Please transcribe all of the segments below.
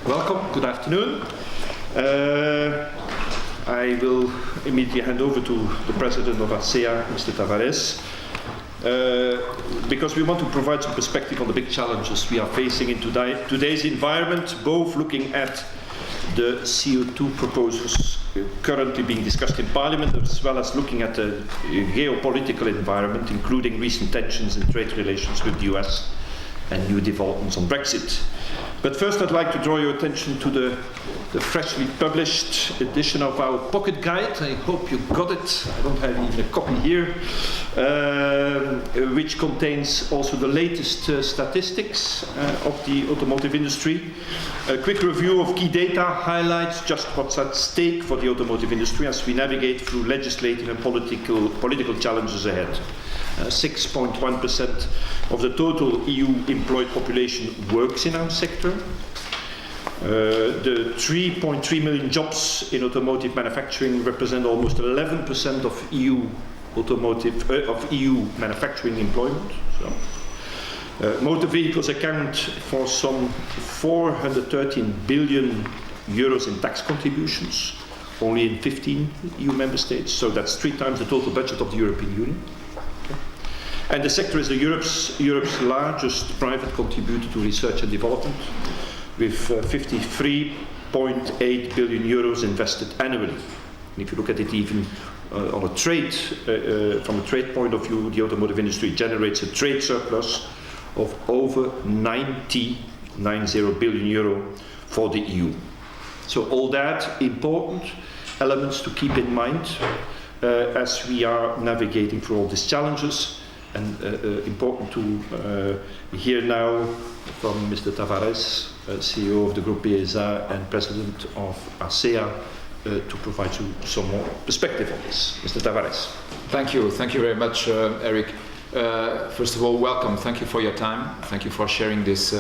Welcome, good afternoon. I will immediately hand over to the President of ACEA, Mr. Tavares, because we want to provide some perspective on the big challenges we are facing in today's environment, both looking at the CO2 proposals currently being discussed in Parliament, as well as looking at the geopolitical environment, including recent tensions in trade relations with the US and new developments on Brexit. But first I'd like to draw your attention to the freshly published edition of our pocket guide. I hope you got it. I don't have even a copy here, which contains also the latest statistics of the automotive industry. A quick review of key data highlights just what's at stake for the automotive industry as we navigate through legislative and political challenges ahead. 6.1% of the total EU employed population works in our sector. The 3.3 million jobs in automotive manufacturing represent almost 11% of EU manufacturing employment. So, motor vehicles account for some 413 billion euros in tax contributions, only in 15 EU member states. So that's 3 times the total budget of the European Union. And the sector is Europe's largest private contributor to research and development, with 53.8 billion euros invested annually. And if you look at it even on a trade, from a trade point of view, the automotive industry generates a trade surplus of over 90 billion euro for the EU. So all that important elements to keep in mind as we are navigating through all these challenges. And important to hear now from Mr. Tavares, CEO of the group ACEA and President of ACEA, to provide you some more perspective on this. Mr. Tavares. Thank you very much, Erik. First of all, welcome. Thank you for your time. Thank you for sharing this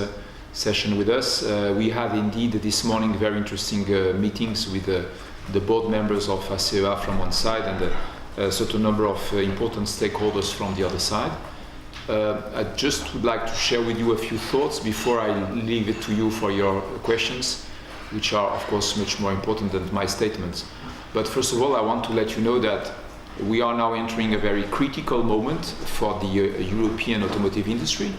session with us. We had indeed this morning very interesting meetings with the board members of ACEA from one side and a certain number of important stakeholders from the other side. I just would like to share with you a few thoughts before I leave it to you for your questions, which are of course much more important than my statements. But first of all, I want to let you know that we are now entering a very critical moment for the European automotive industry.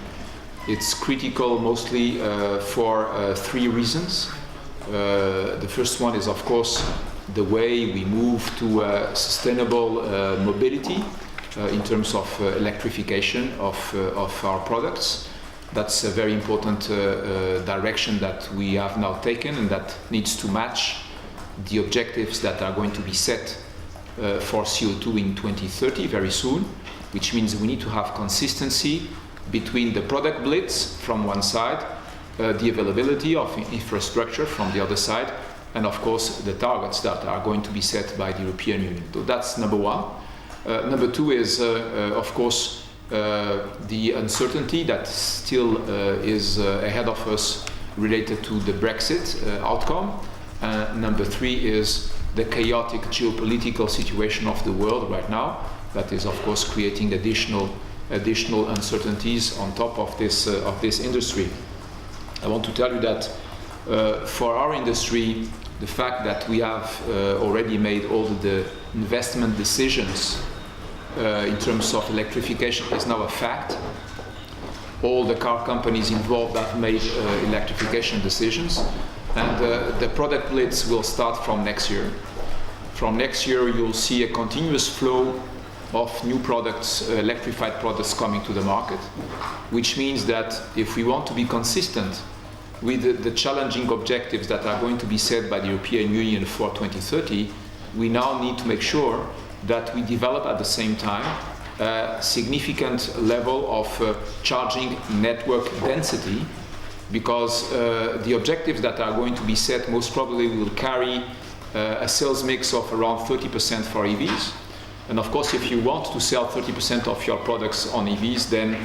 It's critical mostly for 3 reasons. The first one is of course the way we move to sustainable mobility in terms of electrification of our products. That's a very important direction that we have now taken, and that needs to match the objectives that are going to be set for CO2 in 2030 very soon, which means we need to have consistency between the product blitz from one side, the availability of infrastructure from the other side, and of course the targets that are going to be set by the European Union. So that's number one. Number two is of course the uncertainty that still is ahead of us related to the Brexit outcome. Number three is the chaotic geopolitical situation of the world right now that is of course creating additional uncertainties on top of this industry. I want to tell you that for our industry, the fact that we have already made all the investment decisions in terms of electrification is now a fact. All the car companies involved have made electrification decisions, and the product blitz will start from next year. From next year, you'll see a continuous flow of new products, electrified products coming to the market, which means that if we want to be consistent with the challenging objectives that are going to be set by the European Union for 2030, we now need to make sure that we develop at the same time a significant level of charging network density, because the objectives that are going to be set most probably will carry a sales mix of around 30% for EVs. And of course, if you want to sell 30% of your products on EVs, then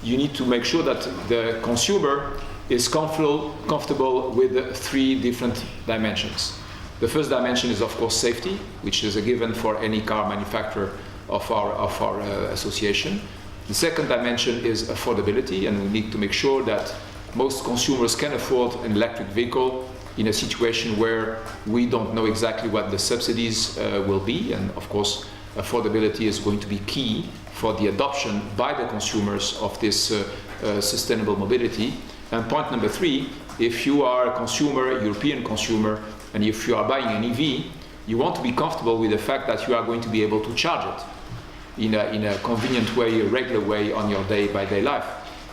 you need to make sure that the consumer is comfortable with 3 different dimensions. The first dimension is of course safety, which is a given for any car manufacturer of our association. The second dimension is affordability, and we need to make sure that most consumers can afford an electric vehicle in a situation where we don't know exactly what the subsidies will be, and of course affordability is going to be key for the adoption by the consumers of this sustainable mobility. And point number 3, if you are a consumer, a European consumer, and if you are buying an EV, you want to be comfortable with the fact that you are going to be able to charge it in a convenient way, a regular way on your day-by-day life,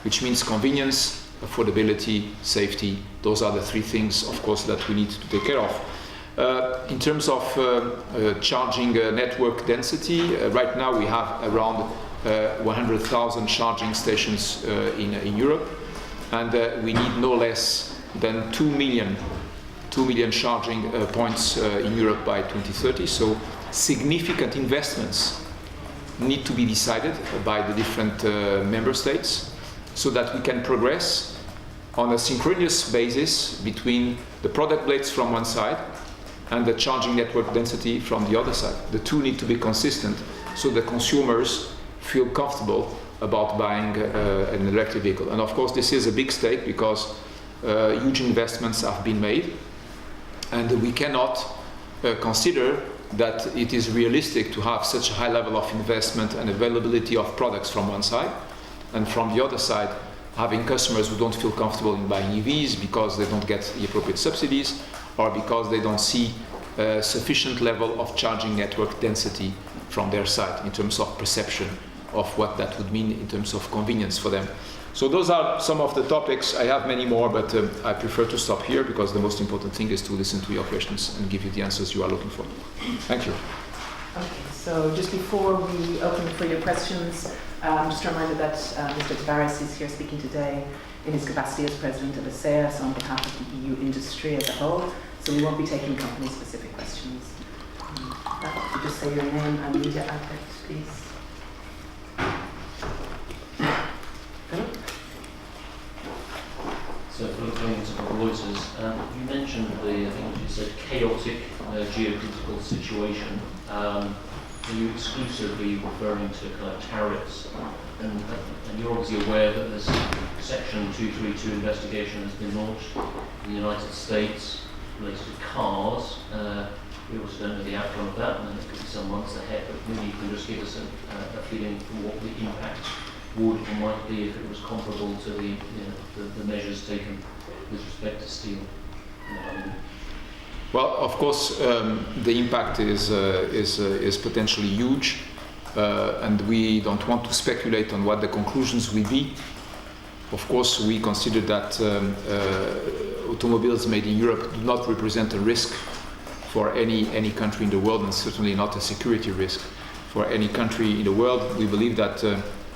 which means convenience, affordability, safety. Those are the 3 things, of course, that we need to take care of. In terms of charging network density, right now we have around 100,000 charging stations in Europe, and we need no less than 2 million charging points in Europe by 2030. So significant investments need to be decided by the different member states so that we can progress on a synchronous basis between the product blades from one side and the charging network density from the other side. The 2 need to be consistent so the consumers feel comfortable about buying an electric vehicle. And of course this is a big stake because huge investments have been made, and we cannot consider that it is realistic to have such a high level of investment and availability of products from one side, and from the other side having customers who don't feel comfortable in buying EVs because they don't get the appropriate subsidies, or because they don't see a sufficient level of charging network density from their side in terms of perception of what that would mean in terms of convenience for them. So those are some of the topics. I have many more, but I prefer to stop here because the most important thing is to listen to your questions and give you the answers you are looking for. Thank you. Okay, so just before we open for your questions, just a reminder that Mr. Tavares is here speaking today in his capacity as president of ACEA, so on behalf of the EU industry as a whole. So we won't be taking company-specific questions. Could you just say your name and media outlet, please? Philip? So Philip Williams from Reuters. You mentioned the, I think you said, chaotic geopolitical situation. Are you exclusively referring to kind of tariffs? And you're obviously aware that this Section 232 investigation has been launched in the United States related to cars. We also don't know the outcome of that, and it could be some months ahead, but maybe you can just give us a feeling for what the impact would or might be if it was comparable to the measures taken with respect to steel. Well, of course, the impact is potentially huge, and we don't want to speculate on what the conclusions will be. Of course, we consider that automobiles made in Europe do not represent a risk for any country in the world, and certainly not a security risk for any country in the world. We believe that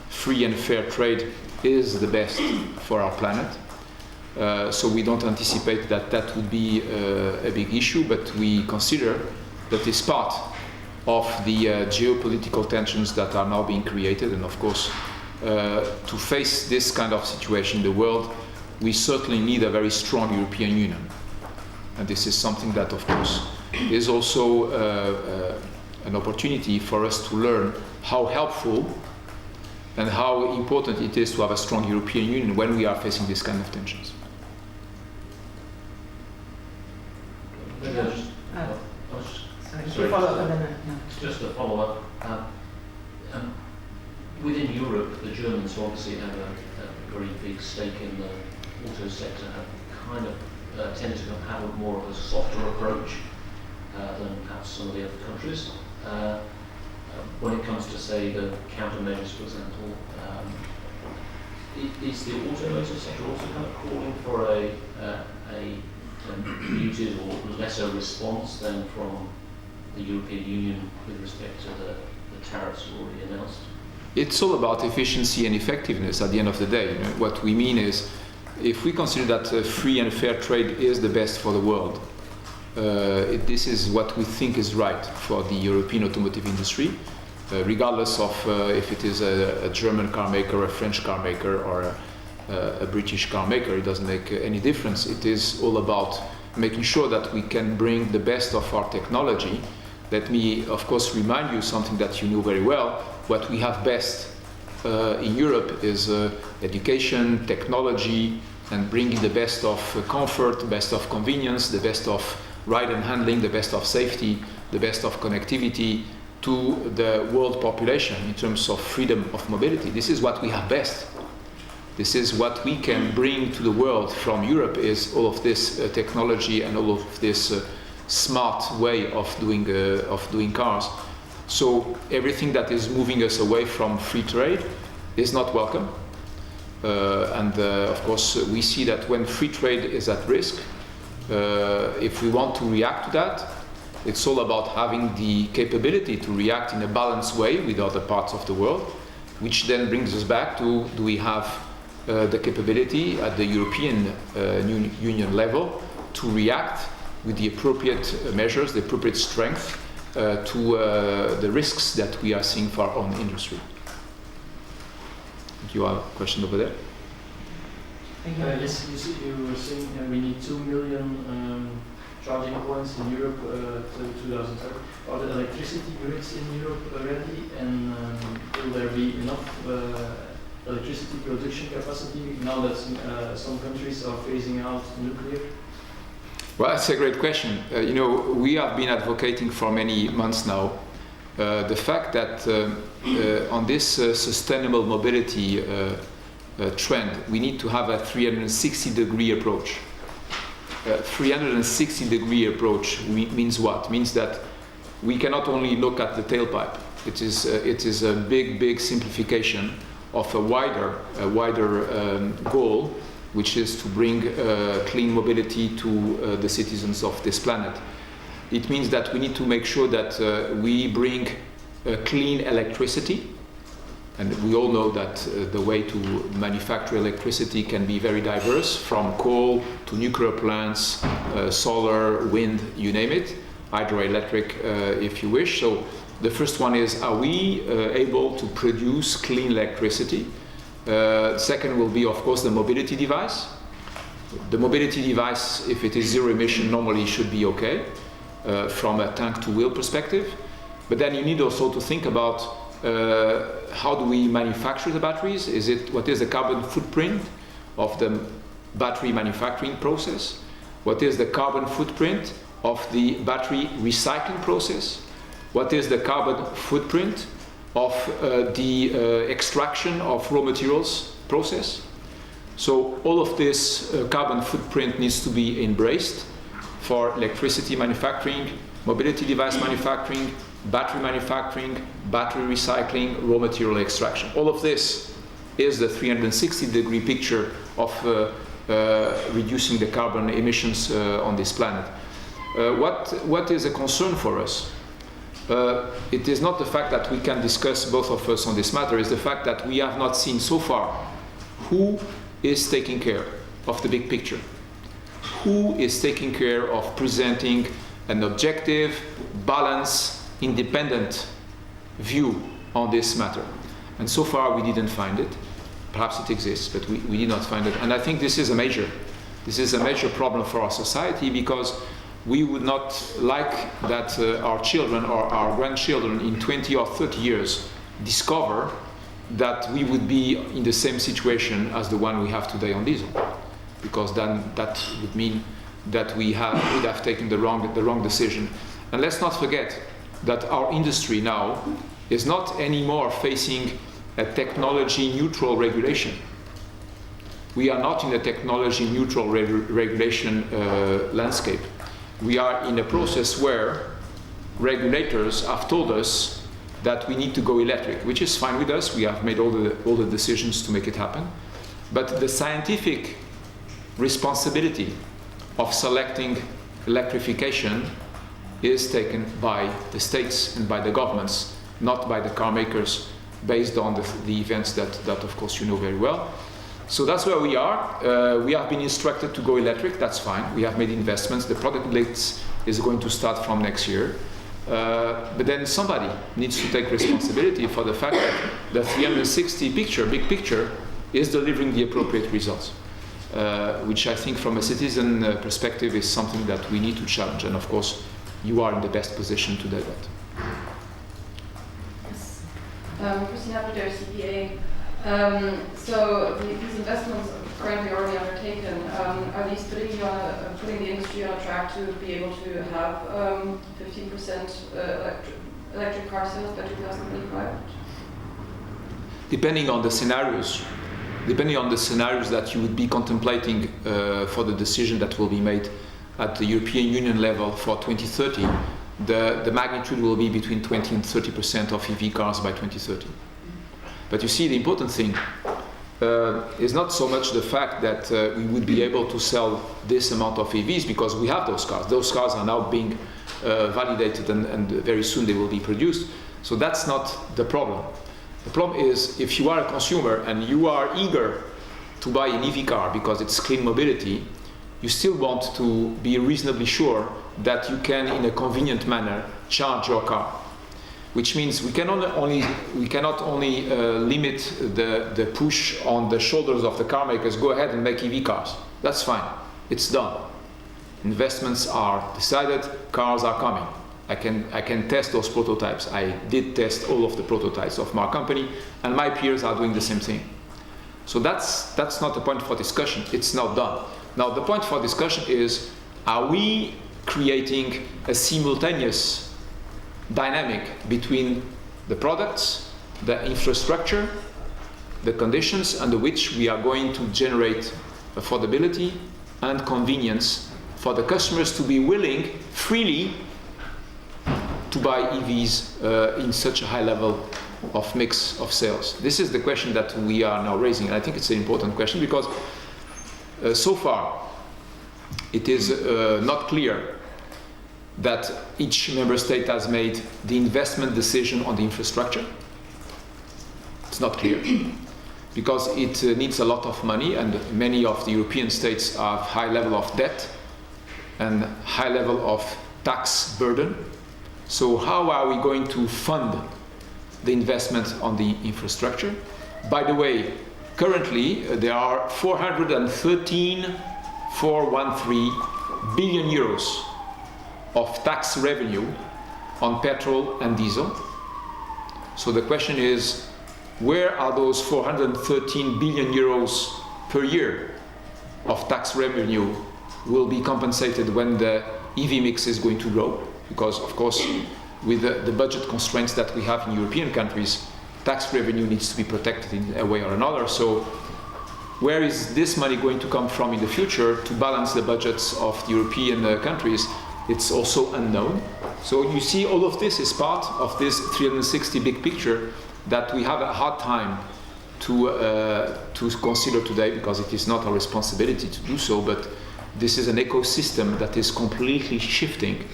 free and fair trade is the best for our planet. So we don't anticipate that that would be a big issue, but we consider that it's part of the geopolitical tensions that are now being created. And of course, to face this kind of situation in the world, we certainly need a very strong European Union. And this is something that, of course, is also an opportunity for us to learn how helpful and how important it is to have a strong European Union when we are facing this kind of tensions. Just to follow up, within Europe, the Germans obviously have a very big stake in the auto sector, have kind of tended to have more of a softer approach than perhaps some of the other countries. When it comes to, say, the countermeasures, for example, is the automotive sector also kind of calling for a muted or lesser response than from the European Union with respect to the tariffs already announced? It's all about efficiency and effectiveness at the end of the day. What we mean is, if we consider that free and fair trade is the best for the world, this is what we think is right for the European automotive industry, regardless of if it is a German car maker, a French car maker, or a British car maker. It doesn't make any difference. It is all about making sure that we can bring the best of our technology. Let me, of course, remind you something that you know very well. What we have best in Europe is education, technology, and bringing the best of comfort, the best of convenience, the best of ride and handling, the best of safety, the best of connectivity to the world population in terms of freedom of mobility. This is what we have best. This is what we can bring to the world from Europe, is all of this technology and all of this smart way of doing cars. So everything that is moving us away from free trade is not welcome. Of course, we see that when free trade is at risk, if we want to react to that, it's all about having the capability to react in a balanced way with other parts of the world, which then brings us back to, do we have the capability at the European Union level to react with the appropriate measures, the appropriate strength to the risks that we are seeing for our own industry. You have a question over there? Yes, you were saying we need 2 million charging points in Europe to 2030. Are the electricity grids in Europe ready, and will there be enough electricity production capacity now that some countries are phasing out nuclear? Well, that's a great question. We have been advocating for many months now the fact that on this sustainable mobility trend, we need to have a 360-degree approach. 360-degree approach means what? Means that we cannot only look at the tailpipe. It is a big simplification of a wider goal, which is to bring clean mobility to the citizens of this planet. It means that we need to make sure that we bring clean electricity, and we all know that the way to manufacture electricity can be very diverse, from coal to nuclear plants, solar, wind, you name it, hydroelectric if you wish. So the first one is, are we able to produce clean electricity? Second will be, of course, the mobility device. The mobility device, if it is zero emission, normally should be okay from a tank to wheel perspective. But then you need also to think about how do we manufacture the batteries? What is the carbon footprint of the battery manufacturing process? What is the carbon footprint of the battery recycling process? What is the carbon footprint of the extraction of raw materials process? So all of this carbon footprint needs to be embraced for electricity manufacturing, mobility device manufacturing, battery manufacturing, battery recycling, raw material extraction. All of this is the 360-degree picture of reducing the carbon emissions on this planet. What is a concern for us? It is not the fact that we can discuss, both of us, on this matter. It's the fact that we have not seen so far who is taking care of the big picture. Who is taking care of presenting an objective, balanced, independent view on this matter. And so far we didn't find it. Perhaps it exists, but we did not find it. And I think this is a major problem for our society, because we would not like that our children or our grandchildren in 20 or 30 years discover that we would be in the same situation as the one we have today on diesel, because then that would mean that we would have taken the wrong decision. And let's not forget that our industry now is not anymore facing a technology-neutral regulation. We are not in a technology-neutral regulation landscape. We are in a process where regulators have told us that we need to go electric, which is fine with us. We have made all the decisions to make it happen. But the scientific responsibility of selecting electrification is taken by the states and by the governments, not by the car makers, based on the events that of course you know very well. So that's where we are. We have been instructed to go electric. That's fine. We have made investments. The product list is going to start from next year. But then somebody needs to take responsibility for the fact that the 360 big picture, is delivering the appropriate results, which I think from a citizen perspective is something that we need to challenge. And of course, you are in the best position to do that. Yes. Christina Peter, CPA. So these investments currently already undertaken, are these putting the industry on a track to be able to have 15% electric car sales by 2025? Depending on the scenarios that you would be contemplating for the decision that will be made at the European Union level for 2030, the magnitude will be between 20 and 30% of EV cars by 2030. But you see, the important thing is not so much the fact that we would be able to sell this amount of EVs, because we have those cars. Those cars are now being validated, and very soon they will be produced. So that's not the problem. The problem is, if you are a consumer and you are eager to buy an EV car because it's clean mobility, you still want to be reasonably sure that you can, in a convenient manner, charge your car. Which means we cannot only limit the push on the shoulders of the car makers. Go ahead and make EV cars. That's fine. It's done. Investments are decided. Cars are coming. I can test those prototypes. I did test all of the prototypes of my company, and my peers are doing the same thing. So that's not the point for discussion. It's not done. Now the point for discussion is: are we creating a simultaneous dynamic between the products, the infrastructure, the conditions under which we are going to generate affordability and convenience for the customers to be willing freely to buy EVs in such a high level of mix of sales? This is the question that we are now raising, and I think it's an important question, because so far it is not clear that each member state has made the investment decision on the infrastructure. It's not clear, because it needs a lot of money, and many of the European states have high level of debt and high level of tax burden. So how are we going to fund the investment on the infrastructure? By the way, currently there are 413 billion euros of tax revenue on petrol and diesel. So the question is, where are those 413 billion euros per year of tax revenue will be compensated when the EV mix is going to grow? Because of course, with the budget constraints that we have in European countries, tax revenue needs to be protected in a way or another. So where is this money going to come from in the future to balance the budgets of the European countries? It's also unknown. So you see, all of this is part of this 360 big picture that we have a hard time to consider today, because it is not our responsibility to do so, but this is an ecosystem that is completely shifting,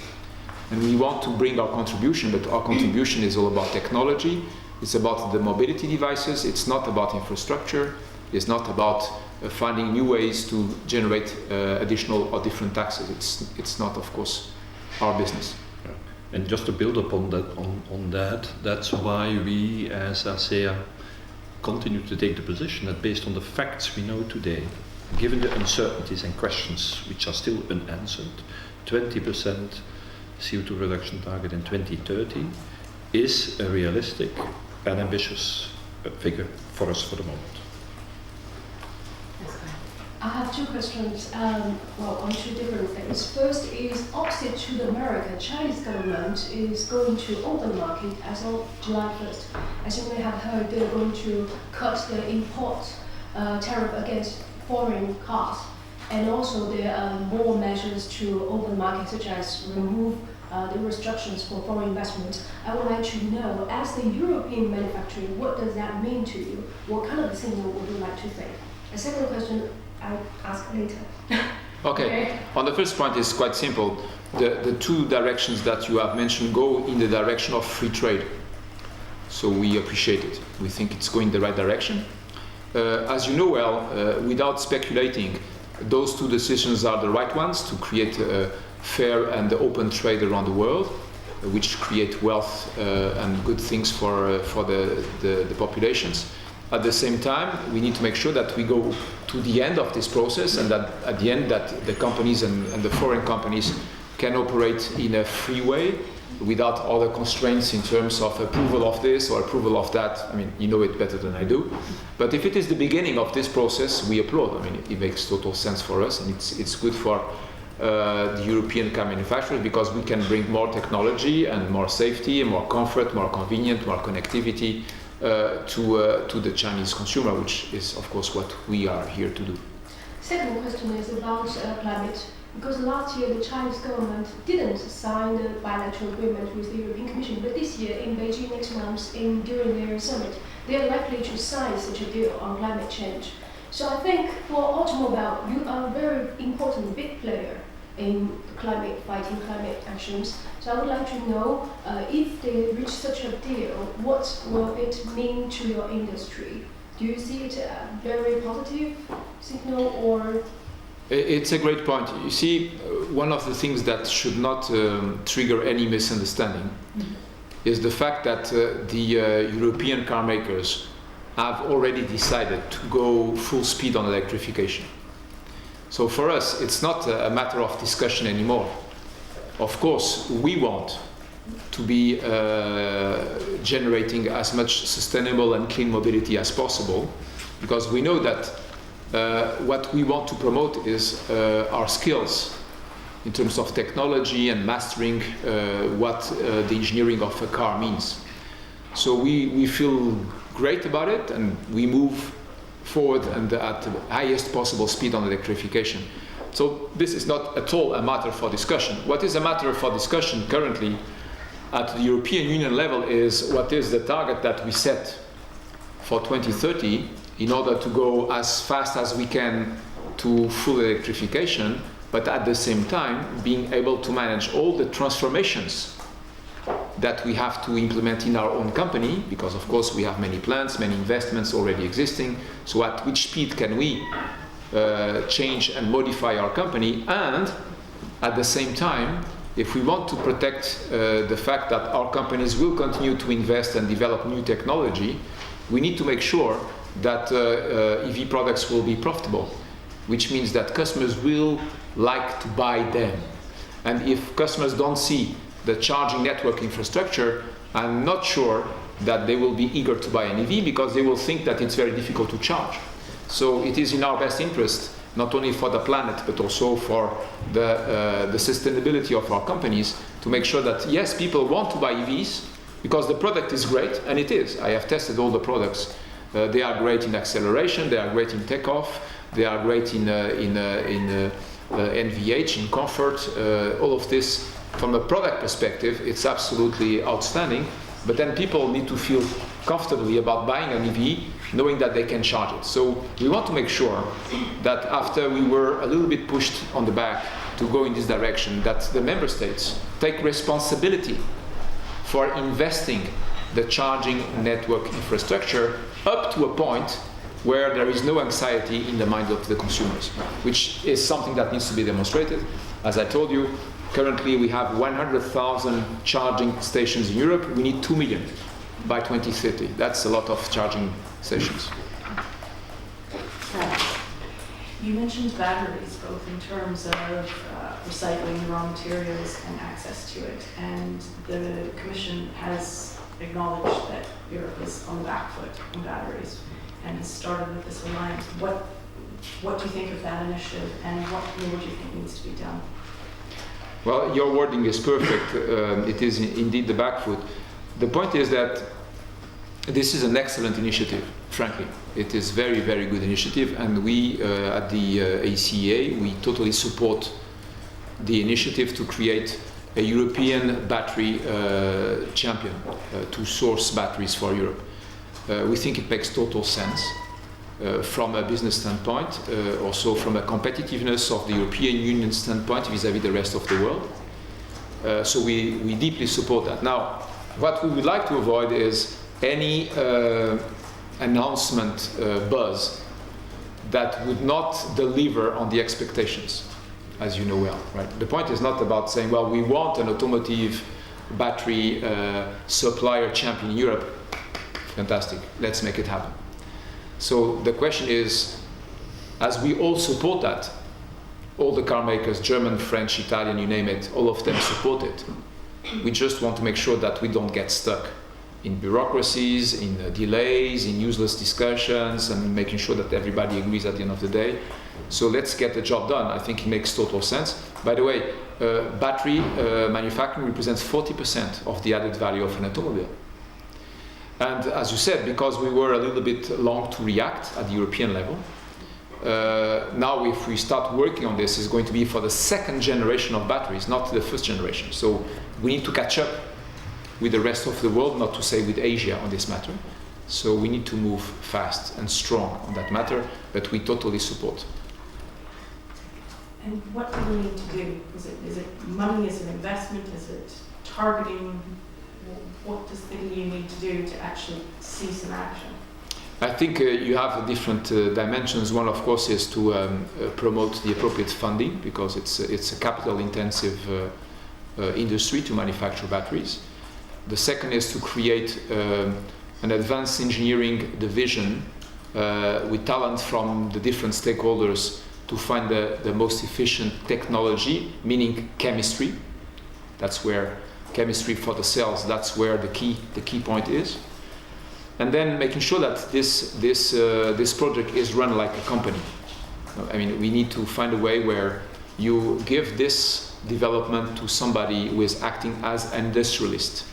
and we want to bring our contribution, but our contribution is all about technology, it's about the mobility devices, it's not about infrastructure, it's not about finding new ways to generate additional or different taxes. It's not, of course, our business. Yeah. And just to build upon that, that's why we as ACEA continue to take the position that, based on the facts we know today, given the uncertainties and questions which are still unanswered, 20% CO2 reduction target in 2030 is a realistic and ambitious figure for us for the moment. I have two questions, on two different things. First is, opposite to the American, Chinese government is going to open market as of July 1st. As you may have heard, they're going to cut the import tariff against foreign cars. And also there are more measures to open market, such as remove the restrictions for foreign investment. I would like to know, as the European manufacturer, what does that mean to you? What kind of signal would you like to think? The second question, I'll ask later. Okay. On the first point, is quite simple. The two directions that you have mentioned go in the direction of free trade. So we appreciate it. We think it's going the right direction. As you know well, without speculating, those two decisions are the right ones to create a fair and open trade around the world, which create wealth and good things for the populations. At the same time, we need to make sure that we go to the end of this process, and that at the end that the companies and the foreign companies can operate in a free way without other constraints in terms of approval of this or approval of that. I mean, you know it better than I do. But if it is the beginning of this process, we applaud. I mean, it makes total sense for us, and it's good for the European car manufacturers, because we can bring more technology and more safety and more comfort, more convenient, more connectivity to the Chinese consumer, which is, of course, what we are here to do. Second question is about climate. Because last year the Chinese government didn't sign the bilateral agreement with the European Commission, but this year in Beijing next month, during their summit, they are likely to sign such a deal on climate change. So I think for automobile, you are a very important big player in fighting climate actions. So I would like to know if they reach such a deal, what will it mean to your industry? Do you see it a very positive signal, or? It's a great point. You see, one of the things that should not trigger any misunderstanding is the fact that the European car makers have already decided to go full speed on electrification. So for us, it's not a matter of discussion anymore. Of course, we want to be generating as much sustainable and clean mobility as possible, because we know that what we want to promote is our skills in terms of technology and mastering what the engineering of a car means. So we feel great about it, and we move forward and at the highest possible speed on electrification. So this is not at all a matter for discussion. What is a matter for discussion currently at the European Union level is what is the target that we set for 2030 in order to go as fast as we can to full electrification, but at the same time being able to manage all the transformations that we have to implement in our own company, because of course we have many plants, many investments already existing. So at which speed can we change and modify our company? And at the same time, if we want to protect the fact that our companies will continue to invest and develop new technology, we need to make sure that EV products will be profitable, which means that customers will like to buy them. And if customers don't see the charging network infrastructure, I'm not sure that they will be eager to buy an EV, because they will think that it's very difficult to charge. So it is in our best interest, not only for the planet, but also for the sustainability of our companies, to make sure that, yes, people want to buy EVs, because the product is great, and it is. I have tested all the products. They are great in acceleration, they are great in takeoff, they are great in NVH, in comfort. All of this, from a product perspective, it's absolutely outstanding. But then people need to feel comfortably about buying an EV, knowing that they can charge it. So we want to make sure that after we were a little bit pushed on the back to go in this direction, that the member states take responsibility for investing the charging network infrastructure up to a point where there is no anxiety in the mind of the consumers, which is something that needs to be demonstrated. As I told you, currently we have 100,000 charging stations in Europe. We need 2 million by 2030. That's a lot of charging stations. You mentioned batteries, both in terms of recycling raw materials and access to it, and the Commission has acknowledged that Europe is on the back foot in batteries and has started with this alliance. What do you think of that initiative, and what more do you think needs to be done? Well, your wording is perfect. It is indeed the back foot. The point is that this is an excellent initiative, frankly. It is very, very good initiative, and we at the ACEA, we totally support the initiative to create a European battery champion to source batteries for Europe. We think it makes total sense from a business standpoint, also from a competitiveness of the European Union standpoint vis-à-vis the rest of the world. So we deeply support that. Now, what we would like to avoid is any announcement buzz that would not deliver on the expectations, as you know well, right? The point is not about saying, well, we want an automotive battery supplier champion in Europe. Fantastic, let's make it happen. So the question is, as we all support that, all the car makers, German, French, Italian, you name it, all of them support it. We just want to make sure that we don't get stuck in bureaucracies, in delays, in useless discussions, and making sure that everybody agrees at the end of the day. So let's get the job done. I think it makes total sense. By the way, battery manufacturing represents 40% of the added value of an automobile. And as you said, because we were a little bit long to react at the European level, now if we start working on this, it's going to be for the second generation of batteries, not the first generation. So we need to catch up with the rest of the world, not to say with Asia on this matter. So we need to move fast and strong on that matter, but we totally support. And what do we need to do? Is it money, is it investment, is it targeting? What does the EU need to do to actually see some action? I think you have different dimensions. One, of course, is to promote the appropriate funding, because it's a capital-intensive industry to manufacture batteries. The second is to create an advanced engineering division with talent from the different stakeholders to find the most efficient technology, meaning chemistry. That's where chemistry for the cells, that's where the key point is. And then making sure that this project is run like a company. I mean, we need to find a way where you give this development to somebody who is acting as an industrialist.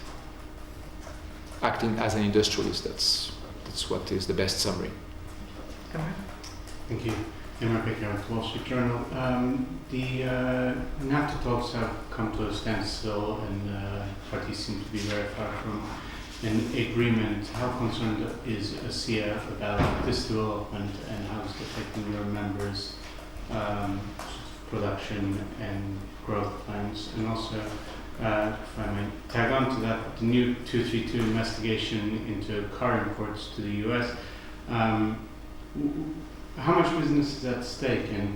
Acting as an industrialist, that's what is the best summary. Thank you. Erik with Wall Street Journal. The NAFTA talks have come to a standstill, and parties seem to be very far from an agreement. How concerned is ACEA about this development, and how is it affecting your members' production and growth plans? And also, if I may tag on to that, the new 232 investigation into car imports to the US. How much business is at stake, and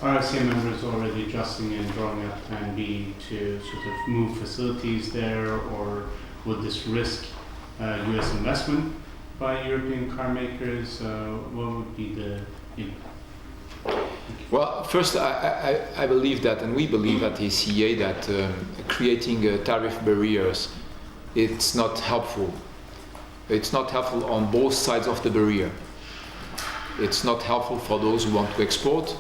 are ACEA members already adjusting and drawing up Plan B to sort of move facilities there, or would this risk US investment by European car makers? What would be the Well, first, I believe that, and we believe at ACEA, that creating tariff barriers, it's not helpful. It's not helpful on both sides of the barrier. It's not helpful for those who want to export.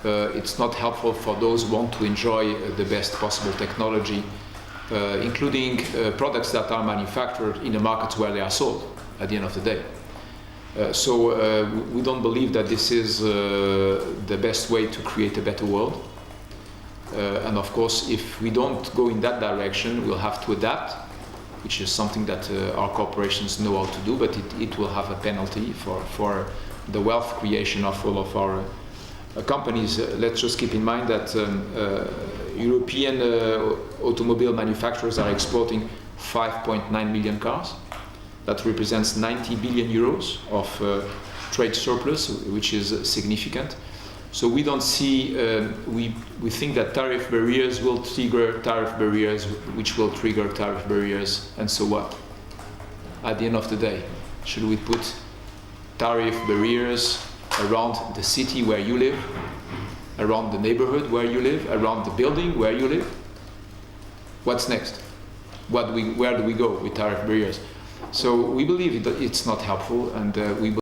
It's not helpful for those who want to enjoy the best possible technology, including products that are manufactured in the markets where they are sold at the end of the day. So we don't believe that this is the best way to create a better world. And of course, if we don't go in that direction, we'll have to adapt, which is something that our corporations know how to do, but it will have a penalty for the wealth creation of all of our companies. Let's just keep in mind that European automobile manufacturers are exporting 5.9 million cars. That represents 90 billion euros of trade surplus, which is significant. So we don't see, we think that tariff barriers will trigger tariff barriers, which will trigger tariff barriers, and so what? At the end of the day, should we put tariff barriers around the city where you live, around the neighborhood where you live, around the building where you live? What's next? Where do we go with tariff barriers? So we believe it's not helpful, and we